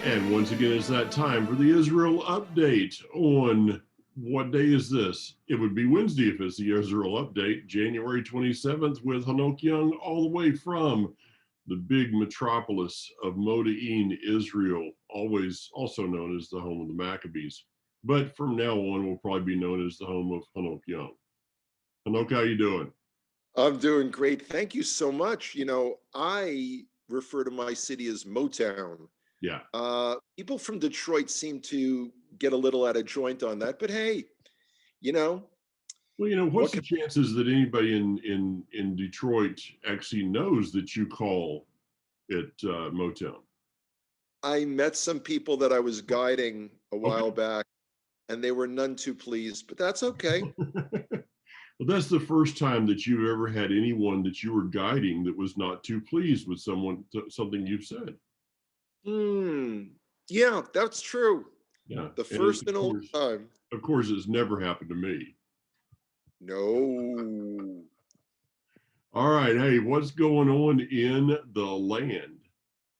And once again, it's that time for the Israel update on what day is this? It would be Wednesday if it's the Israel update, January 27th, with Hanok Young, all the way from the big metropolis of Modi'in, Israel, always also known as the home of the Maccabees. But from now on, will probably be known as the home of Hanok Young. Hanok, how you doing? I'm doing great. Thank you so much. I refer to my city as Motown. Yeah. People from Detroit seem to get a little out of joint on that, but hey, you know, Well, what's what the can chances that anybody in Detroit actually knows that you call it Motown? I met some people that I was guiding a while Okay. back, and they were none too pleased, but that's okay. Well, that's the first time that you've ever had anyone that you were guiding that was not too pleased with something you've said. Hmm. Yeah, that's true. Yeah, The and it's, first and only time. of course, it's never happened to me. No. All right, hey, what's going on in the land?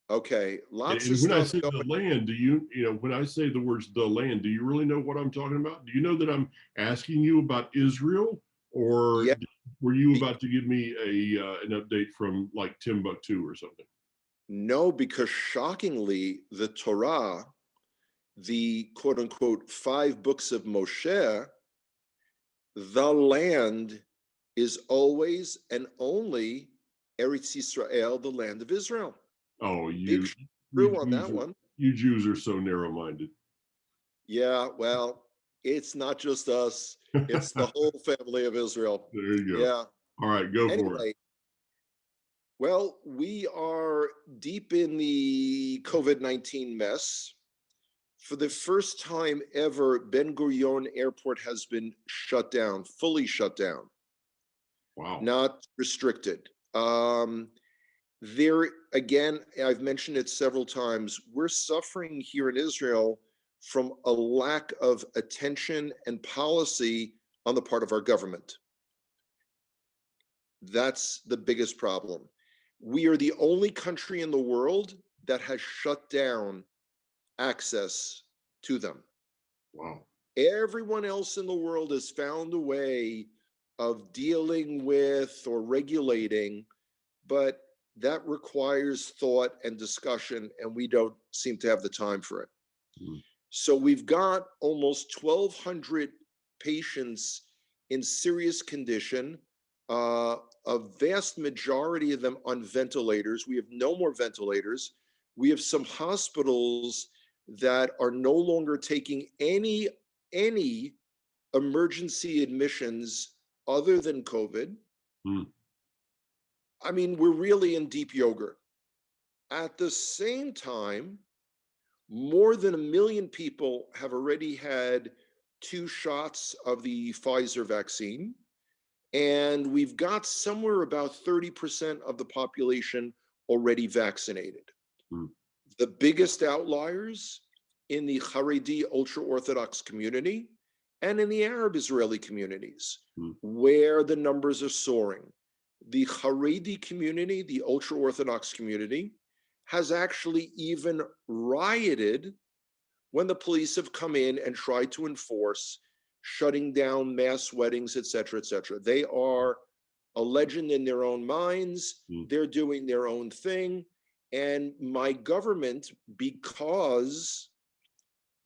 Okay, lots of And when I stuff say the going. land, when I say the words the land, do you really know what I'm talking about? Do you know that I'm asking you about Israel, or Yeah. were you about to give me an update from like Timbuktu or something? No, because shockingly, the Torah, the quote unquote 5 books of Moshe, the land is always and only Eretz Yisrael, the land of Israel. Oh, Big you true on Jews that are one. so narrow-minded. Yeah, well, it's not just us, it's the There whole family of Israel. you go. Yeah. All right, go for it. Anyway, well, we are deep in the COVID-19 mess. For the first time ever, Ben Gurion Airport has been shut down, fully shut down, Wow. not restricted. There again, I've mentioned it several times. We're suffering here in Israel from a lack of attention and policy on the part of our government. That's the biggest problem. We are the only country in the world that has shut down access to them. Wow. Everyone else in the world has found a way of dealing with or regulating, but that requires thought and discussion, and we don't seem to have the time for it. Mm. So we've got almost 1,200 patients in serious condition, a vast majority of them on ventilators. We have no more ventilators. We have some hospitals that are no longer taking any emergency admissions other than COVID. Mm. I mean, we're really in deep yogurt. At the same time, more than 1 million people have already had 2 shots of the Pfizer vaccine. And we've got somewhere about 30% of the population already vaccinated. Mm. The biggest outliers in the Haredi ultra Orthodox community and in the Arab Israeli communities, Mm. where the numbers are soaring. The Haredi community, the ultra Orthodox community, has actually even rioted when the police have come in and tried to enforce shutting down mass weddings, et cetera, et cetera. They are a legend in their own minds. Mm. They're doing their own thing. And my government, because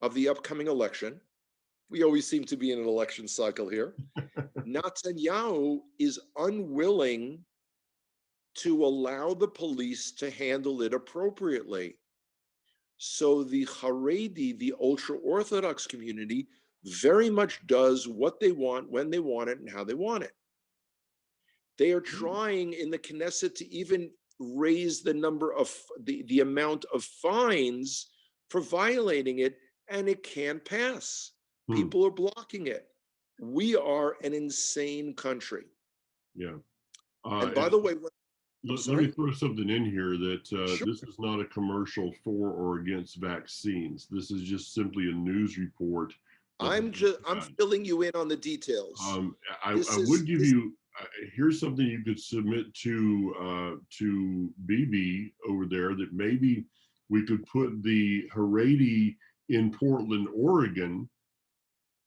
of the upcoming election, we always seem to be in an election cycle here. Netanyahu is unwilling to allow the police to handle it appropriately. So the Haredi, the ultra Orthodox community, very much does what they want, when they want it, and how they want it. They are trying in the Knesset to even raise the number of the amount of fines for violating it, and it can't pass. Mm. People are blocking it. We are an insane country. Yeah. And by And the way, I'm let me sorry. throw something in here that Sure. this is not a commercial for or against vaccines. This is just simply a news report that has been I'm had. filling you in on the details. Um, I This would is give this you, here's something you could submit to BB over there that maybe We could put the Haredi in Portland, Oregon,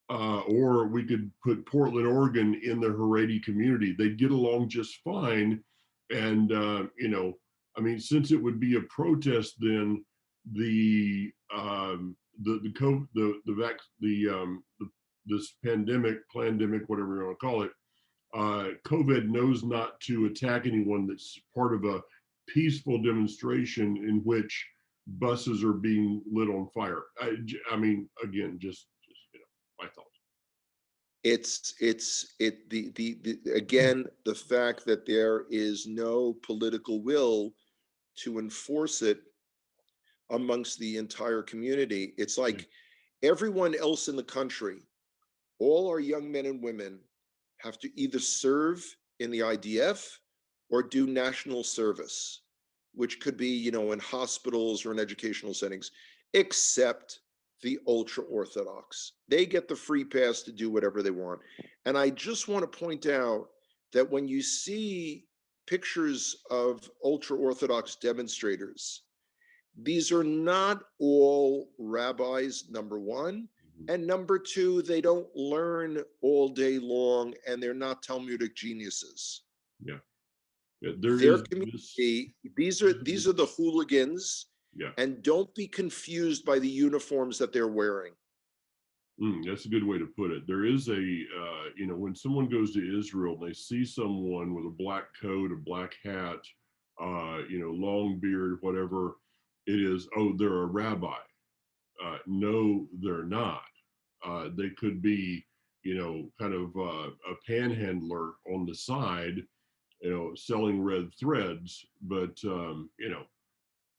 or we could put Portland, Oregon in the Haredi community. They'd get along just fine. And, I mean, since it would be a protest, then the this pandemic, whatever you want to call it, COVID knows not to attack anyone that's part of a peaceful demonstration in which buses are being lit on fire. I mean, again, just my thoughts. Again, the fact that there is no political will to enforce it amongst the entire community. It's like everyone else in the country, all our young men and women have to either serve in the IDF or do national service, which could be, in hospitals or in educational settings, except the ultra Orthodox. They get the free pass to do whatever they want. And I just want to point out that when you see pictures of ultra Orthodox demonstrators, these are not all rabbis, number one. And number two, they don't learn all day long and they're not Talmudic geniuses. Yeah. Their community, these are the hooligans. Yeah. And don't be confused by the uniforms that they're wearing. That's a good way to put it. There is when someone goes to Israel, they see someone with a black coat, a black hat, long beard, whatever it is. Oh, they're a rabbi. No, they're not. They could be, kind of a panhandler on the side, selling red threads. But,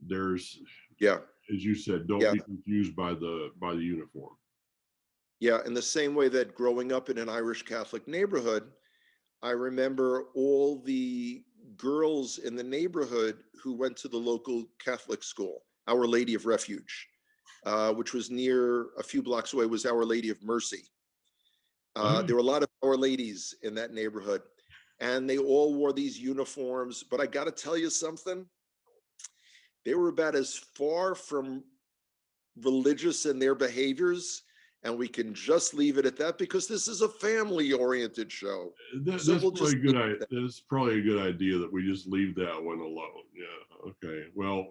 there's, as you said, don't be confused by the uniform. Yeah, in the same way that growing up in an Irish Catholic neighborhood, I remember all the girls in the neighborhood who went to the local Catholic school, Our Lady of Refuge, which was near a few blocks away, was Our Lady of Mercy. There were a lot of Our Ladies in that neighborhood, and they all wore these uniforms. But I got to tell you something, they were about as far from religious in their behaviors, and we can just leave it at that because this is a family-oriented show. That's probably a good idea that we just leave that one alone. Yeah. Okay. Well,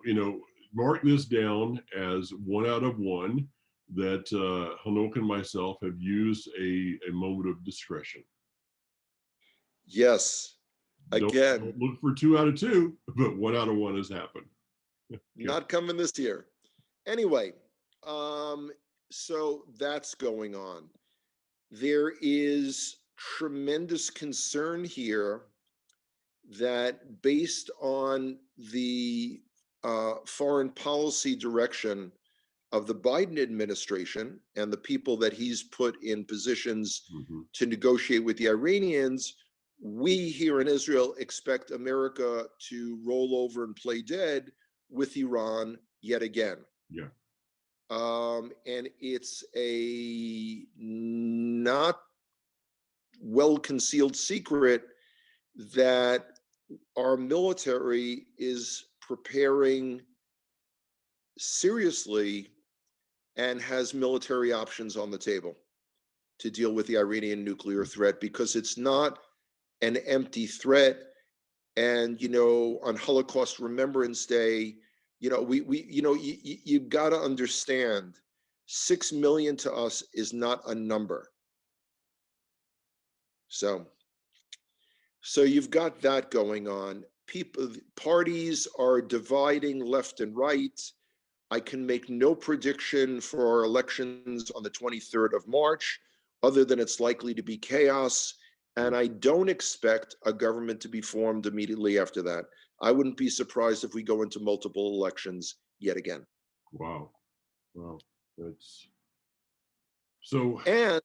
mark this down as 1 out of 1 that Hanok and myself have used a moment of discretion. Yes. Again, don't look for 2 out of 2, but 1 out of 1 has happened. Not coming this year. Anyway, so that's going on. There is tremendous concern here that based on the foreign policy direction of the Biden administration and the people that he's put in positions to negotiate with the Iranians, we here in Israel expect America to roll over and play dead with Iran yet again. Yeah. And it's a not well-concealed secret that our military is preparing seriously and has military options on the table to deal with the Iranian nuclear threat, because it's not an empty threat. And, on Holocaust Remembrance Day, you've got to understand 6 million to us is not a number. So you've got that going on. Parties are dividing left and right. I can make no prediction for our elections on the 23rd of March, other than it's likely to be chaos. And I don't expect a government to be formed immediately after that. I wouldn't be surprised if we go into multiple elections yet again. Wow. That's so. And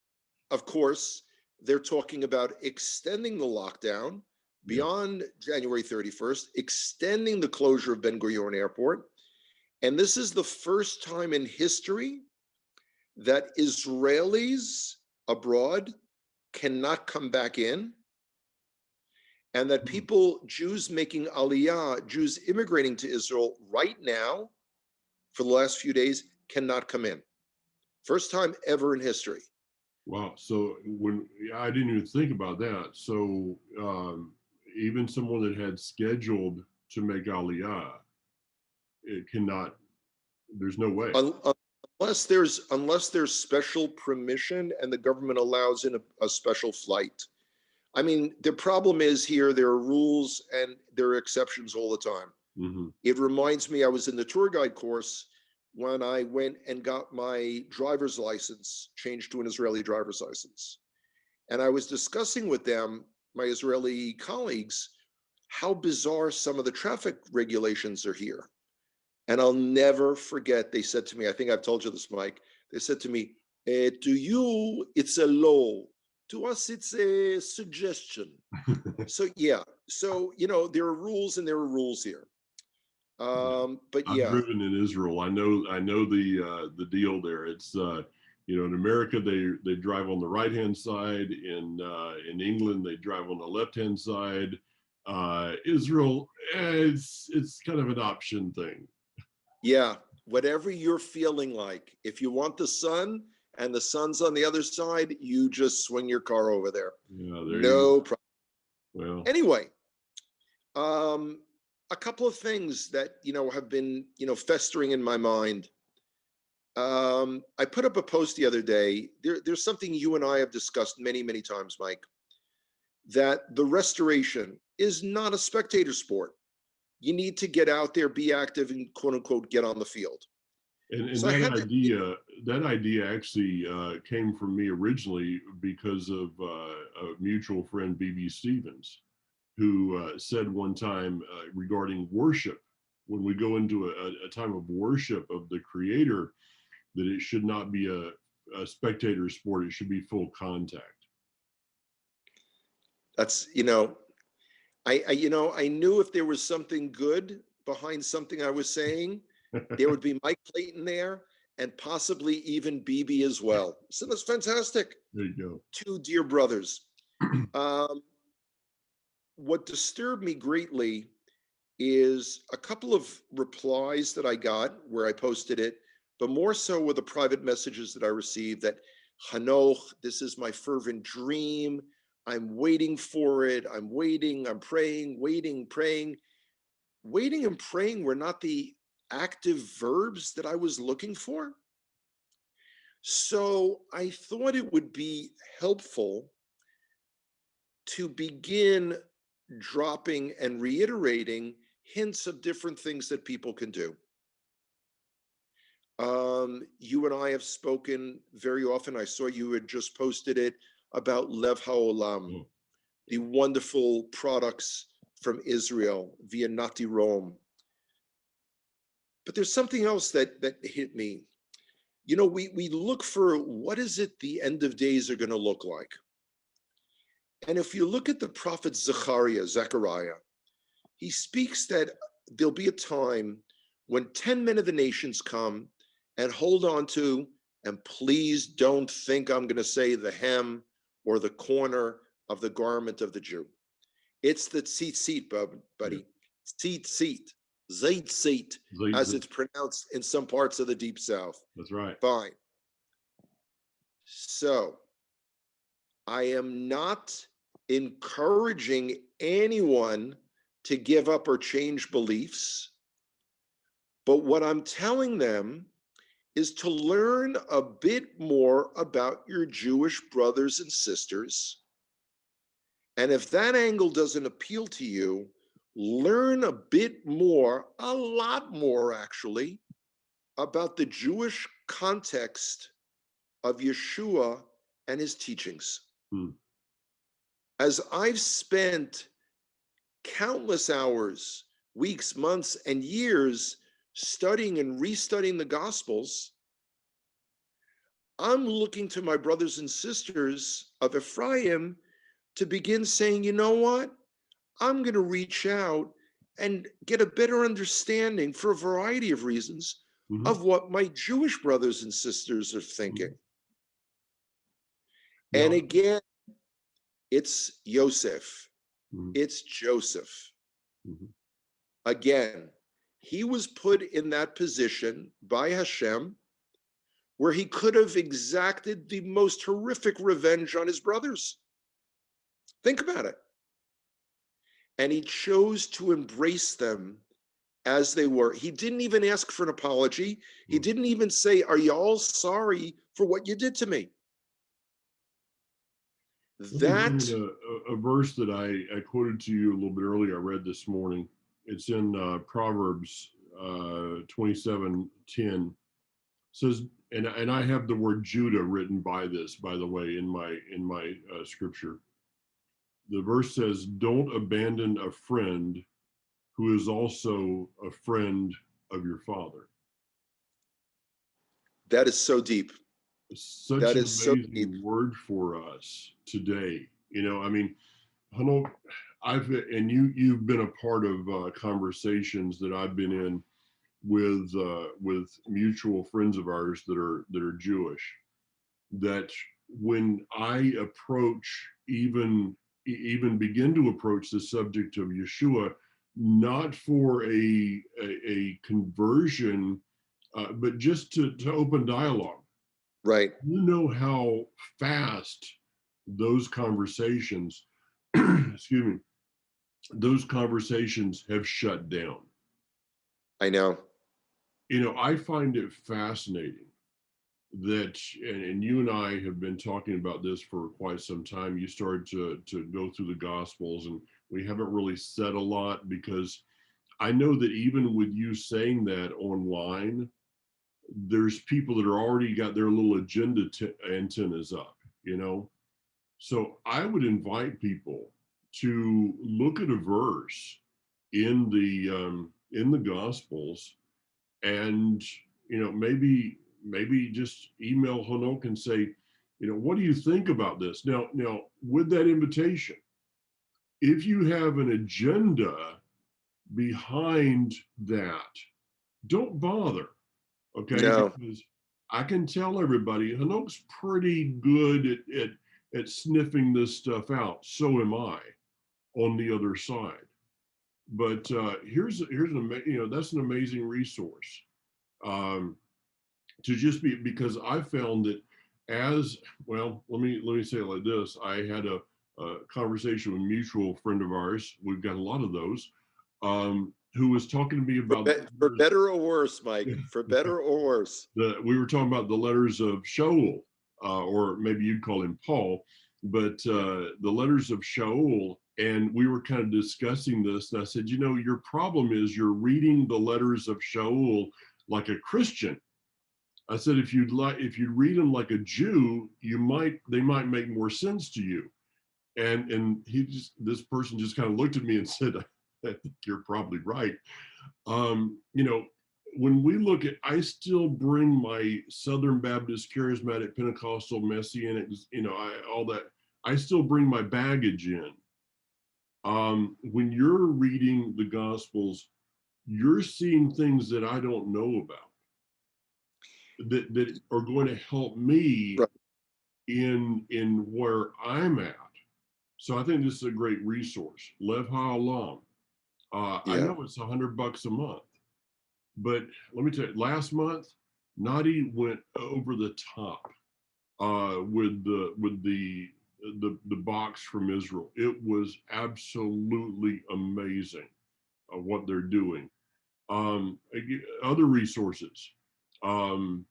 of course, they're talking about extending the lockdown beyond January 31st, extending the closure of Ben Gurion Airport. And this is the first time in history that Israelis abroad cannot come back in, and that people, Jews making aliyah, Jews immigrating to Israel right now, for the last few days cannot come in. First time ever in history. Wow. So when I didn't even think about that. So even someone that had scheduled to make Aliyah, it cannot. There's no way. Unless there's special permission and the government allows in a special flight. I mean, the problem is here, there are rules and there are exceptions all the time. Mm-hmm. It reminds me, I was in the tour guide course when I went and got my driver's license changed to an Israeli driver's license. And I was discussing with them, my Israeli colleagues, how bizarre some of the traffic regulations are here. And I'll never forget, they said to me, I think I've told you this, Mike, they said to me, to you, it's a law. To us, it's a suggestion. So yeah, so, you know, there are rules and there are rules here. But I've yeah, driven in Israel. I know the deal there. It's you know, in America they drive on the right hand side. In England they drive on the left hand side. Israel, it's kind of an option thing. yeah, whatever you're feeling like, if you want the sun and the sun's on the other side, you just swing your car over there. Yeah, No problem. Well, Anyway, a couple of things that, you know, have been, you know, festering in my mind. I put up a post the other day. There's something you and I have discussed many, many times, Mike, that the restoration is not a spectator sport. You need to get out there, be active, and quote unquote, get on the field. and So I had that idea actually came from me originally because of a mutual friend, BB Stevens, who said one time regarding worship, when we go into a time of worship of the Creator, that it should not be a spectator sport. It should be full contact. That's, you know, I knew if there was something good behind something I was saying, there would be Mike Clayton there and possibly even BB as well. So that's fantastic. There you go. Two dear brothers. What disturbed me greatly is a couple of replies that I got where I posted it, but more so with the private messages that I received that, Hanoch, this is my fervent dream. I'm waiting for it. I'm waiting. I'm praying, waiting, praying. Waiting and praying were not the active verbs that I was looking for. So I thought it would be helpful to begin dropping and reiterating hints of different things that people can do. You and I have spoken very often. I saw you had just posted it about Lev HaOlam, the wonderful products from Israel via Nati Rome. But there's something else that hit me. You know, we look for what is it the end of days are going to look like. And if you look at the prophet Zechariah, he speaks that there'll be a time when 10 men of the nations come and hold on to, and please don't think I'm going to say the hem or the corner of the garment of the Jew. It's the tzitzit, buddy. Tzitzit, zeitzit, as it's pronounced in some parts of the Deep South. That's right. Fine. So I am not encouraging anyone to give up or change beliefs. But what I'm telling them is to learn a bit more about your Jewish brothers and sisters. And if that angle doesn't appeal to you, learn a bit more, a lot more actually, about the Jewish context of Yeshua and his teachings. As I've spent countless hours, weeks, months, and years studying and restudying the Gospels, I'm looking to my brothers and sisters of Ephraim to begin saying, you know what? I'm going to reach out and get a better understanding for a variety of reasons of what my Jewish brothers and sisters are thinking. And again, it's Yosef. It's Joseph. Again, He was put in that position by Hashem where he could have exacted the most horrific revenge on his brothers. Think about it. And he chose to embrace them as they were. He didn't even ask for an apology. He didn't even say, "Are you all sorry for what you did to me?" Let me bring That, in a verse that I quoted to you a little bit earlier. I read this morning. It's in Proverbs 27:10. Says, and I have the word Judah written by this, by the way, in my scripture. The verse says, "Don't abandon a friend who is also a friend of your father." that is so deep. Such That an is so deep. amazing word for us today. I mean, Hanok, you've been a part of conversations that I've been in with mutual friends of ours that are Jewish. That when I even begin to approach the subject of Yeshua, not for a conversion, but just to open dialogue. Right. You know how fast those conversations, excuse me, those conversations have shut down. I know. I find it fascinating that, and you and I have been talking about this for quite some time. You started to go through the Gospels, and we haven't really said a lot because I know that even with you saying that online, there's people that are already got their little agenda antennas up, So I would invite people to look at a verse in the Gospels, and maybe just email Hanok and say, what do you think about this? Now, with that invitation, if you have an agenda behind that, don't bother. Okay, No. because I can tell everybody Hanok's pretty good at sniffing this stuff out. So am I on the other side. But here's that's an amazing resource to just be, because I found that as well. Let me say it like this: I had a conversation with a mutual friend of ours. We've got a lot of those. Who was talking to me about For better or worse, Mike, for better or worse. we were talking about the letters of Shaul, or maybe you'd call him Paul, but the letters of Shaul, and we were kind of discussing this. And I said, your problem is you're reading the letters of Shaul like a Christian. I said, if you'd read them like a Jew, they might make more sense to you. And this person just kind of looked at me and said, I think you're probably right. When we look at, I still bring my Southern Baptist, Charismatic, Pentecostal, Messianic, all that. I still bring my baggage in. When you're reading the Gospels, you're seeing things that I don't know about that are going to help me Right. in where I'm at. So I think this is a great resource. Lev Ha'olam. I Yeah. know it's $100 a month, but let me tell you, last month, Nadi went over the top with the box from Israel. It was absolutely amazing what they're doing. Other resources, the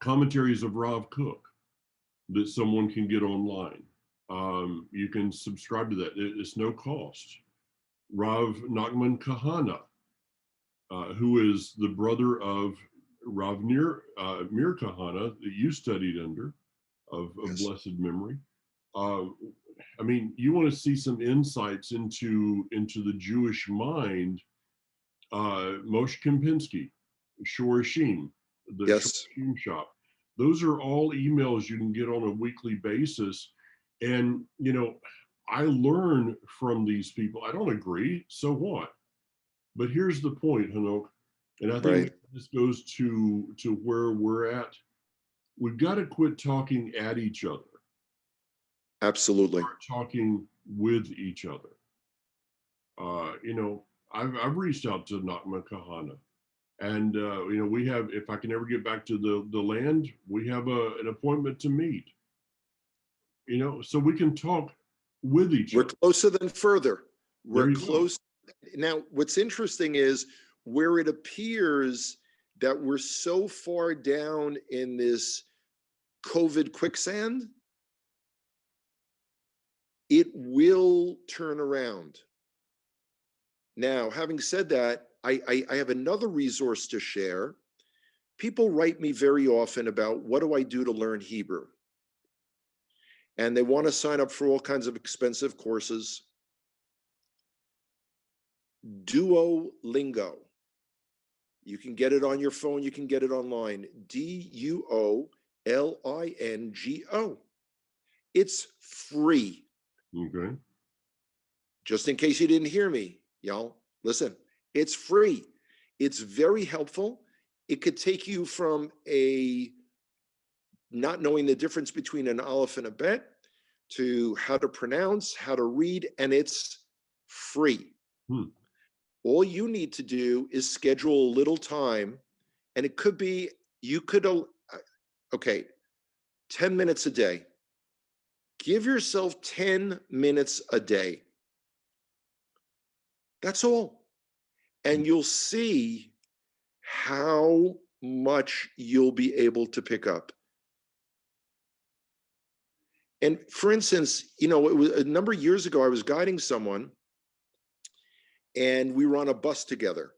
commentaries of Rav Kook that someone can get online. You can subscribe to that. It's no cost. Rav Nachman Kahana, who is the brother of Rav Mir Kahana that you studied under, of Yes. blessed memory. You want to see some insights into the Jewish mind. Moshe Kempinski, Shorashim, the Yes. Shorashim shop. Those are all emails you can get on a weekly basis. And, I learn from these people. I don't agree. So what? But here's the point, Hanok. And I think Right. this goes to where we're at. We've got to quit talking at each other. Absolutely. Start talking with each other. I've reached out to Nakma Kahana. And we have, if I can ever get back to the land, we have an appointment to meet. So we can talk with each We're other. closer than further. There We're you go. close. Now, what's interesting is where it appears that we're so far down in this COVID quicksand, it will turn around. Now, having said that, I have another resource to share. People write me very often about what do I do to learn Hebrew? And they want to sign up for all kinds of expensive courses. Duolingo. You can get it on your phone, you can get it online. Duolingo. It's free. Okay. Just in case you didn't hear me, y'all, listen, it's free. It's very helpful. It could take you from not knowing the difference between an aleph and a bet to how to pronounce, how to read, and it's free. All you need to do is schedule a little time, and it could be, 10 minutes a day. Give yourself 10 minutes a day. That's all. And you'll see how much you'll be able to pick up. And for instance, it was a number of years ago, I was guiding someone and we were on a bus together,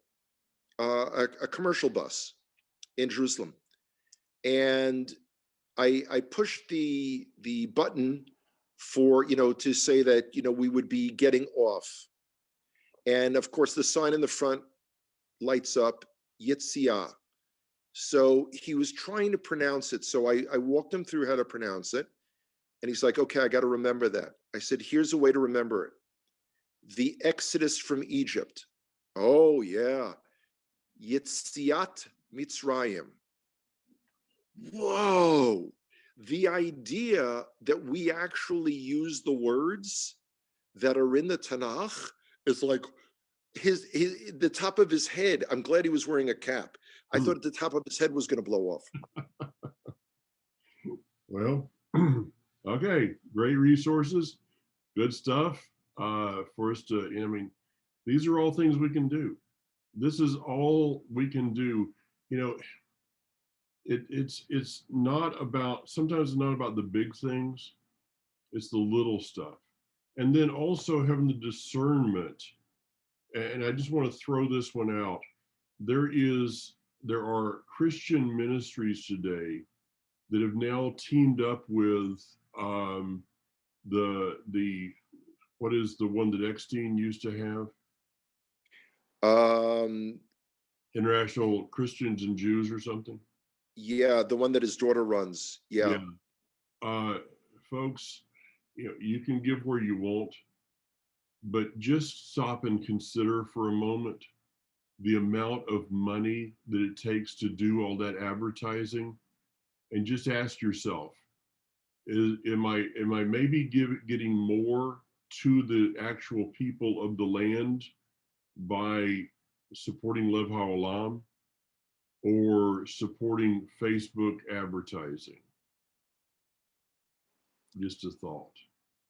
a commercial bus in Jerusalem. And I pushed the button for, to say that, we would be getting off. And of course, the sign in the front lights up, Yetziah. So he was trying to pronounce it. So I walked him through how to pronounce it. And he's like, okay, I got to remember that. I said, here's a way to remember it. The Exodus from Egypt. Oh, yeah. Yetziat Mitzrayim. Whoa. The idea that we actually use the words that are in the Tanakh is like the top of his head. I'm glad he was wearing a cap. I thought the top of his head was going to blow off. Well, okay, great resources, good stuff for us to, these are all things we can do. This is all we can do. It's not about, sometimes it's not about the big things, it's the little stuff. And then also having the discernment. And I just want to throw this one out. There are Christian ministries today that have now teamed up with the what is the one that Eckstein used to have? International Christians and Jews or something. Yeah, the one that his daughter runs. Yeah. Folks, you can give where you want, but just stop and consider for a moment the amount of money that it takes to do all that advertising, and just ask yourself, am I maybe getting more to the actual people of the land by supporting Lev HaOlam or supporting Facebook advertising? Just a thought.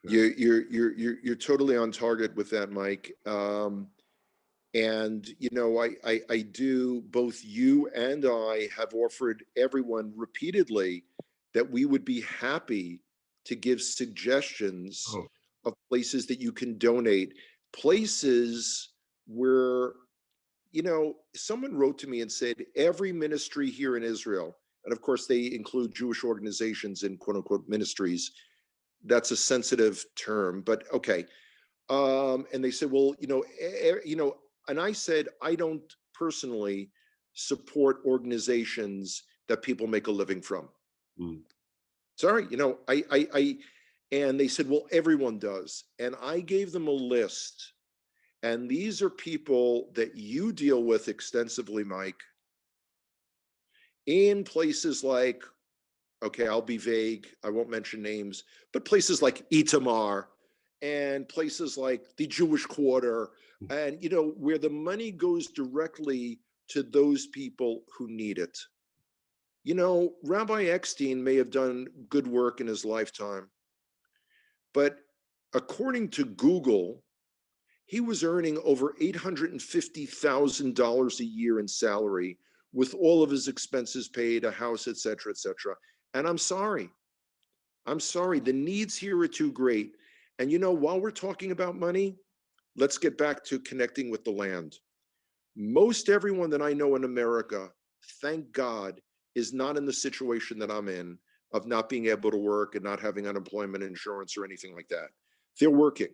Okay. You're totally on target with that, Mike. And I do, both you and I have offered everyone repeatedly that we would be happy to give suggestions of places that you can donate, places where, someone wrote to me and said, every ministry here in Israel, and of course they include Jewish organizations in quote unquote ministries. That's a sensitive term, but okay. And they said, well, and I said, I don't personally support organizations that people make a living from. Sorry, and they said, well, everyone does. And I gave them a list. And these are people that you deal with extensively, Mike, in places like, okay, I'll be vague, I won't mention names, but places like Itamar and places like the Jewish Quarter, and where the money goes directly to those people who need it. Rabbi Eckstein may have done good work in his lifetime, but according to Google, he was earning over $850,000 a year in salary with all of his expenses paid, a house, et cetera, et cetera. And I'm sorry, the needs here are too great. And while we're talking about money, let's get back to connecting with the land. Most everyone that I know in America, thank God, is not in the situation that I'm in of not being able to work and not having unemployment insurance or anything like that. They're working.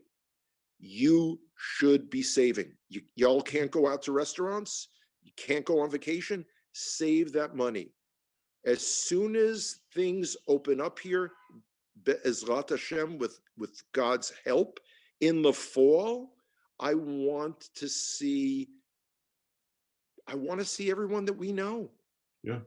You should be saving. Y'all can't go out to restaurants. You can't go on vacation. Save that money. As soon as things open up here, Be'ezrat Hashem, with God's help, in the fall, I want to see everyone that we know. Yeah.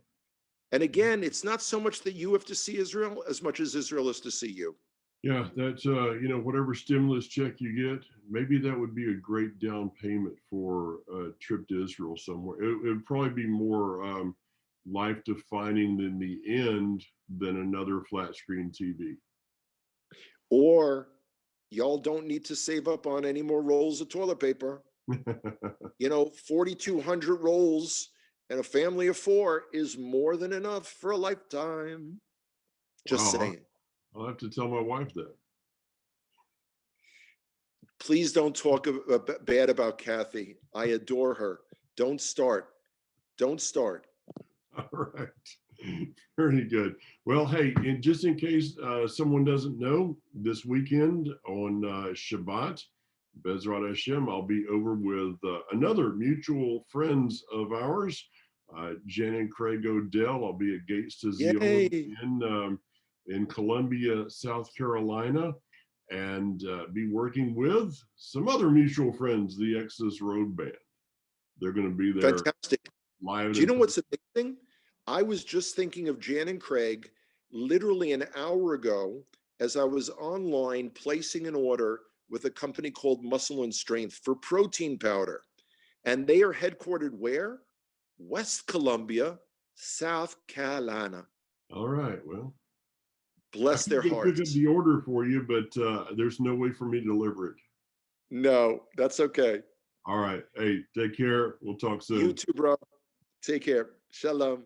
And again, it's not so much that you have to see Israel as much as Israel is to see you. Yeah, that's whatever stimulus check you get, maybe that would be a great down payment for a trip to Israel somewhere. It would probably be more life defining in the end than another flat screen TV. Or y'all don't need to save up on any more rolls of toilet paper. 4,200 rolls and a family of 4 is more than enough for a lifetime. Just Wow, saying. I'll have to tell my wife that. Please don't talk bad about Kathy. I adore her. Don't start. Don't start. All right. Very good. Well, hey, and just in case someone doesn't know, this weekend on Shabbat, Bezrat Hashem, I'll be over with another mutual friends of ours, Jen and Craig Odell. I'll be at Gates to Zion in Columbia, South Carolina, and be working with some other mutual friends, the Exodus Road Band. They're going to be there. Fantastic. Live. Do you know what's amazing? I was just thinking of Jan and Craig literally an hour ago as I was online placing an order with a company called Muscle and Strength for protein powder. And they are headquartered where? West Columbia, South Carolina. All right. Well, bless their hearts. Pick up the order for you, but there's no way for me to deliver it. No, that's okay. All right. Hey, take care. We'll talk soon. You too, bro. Take care. Shalom.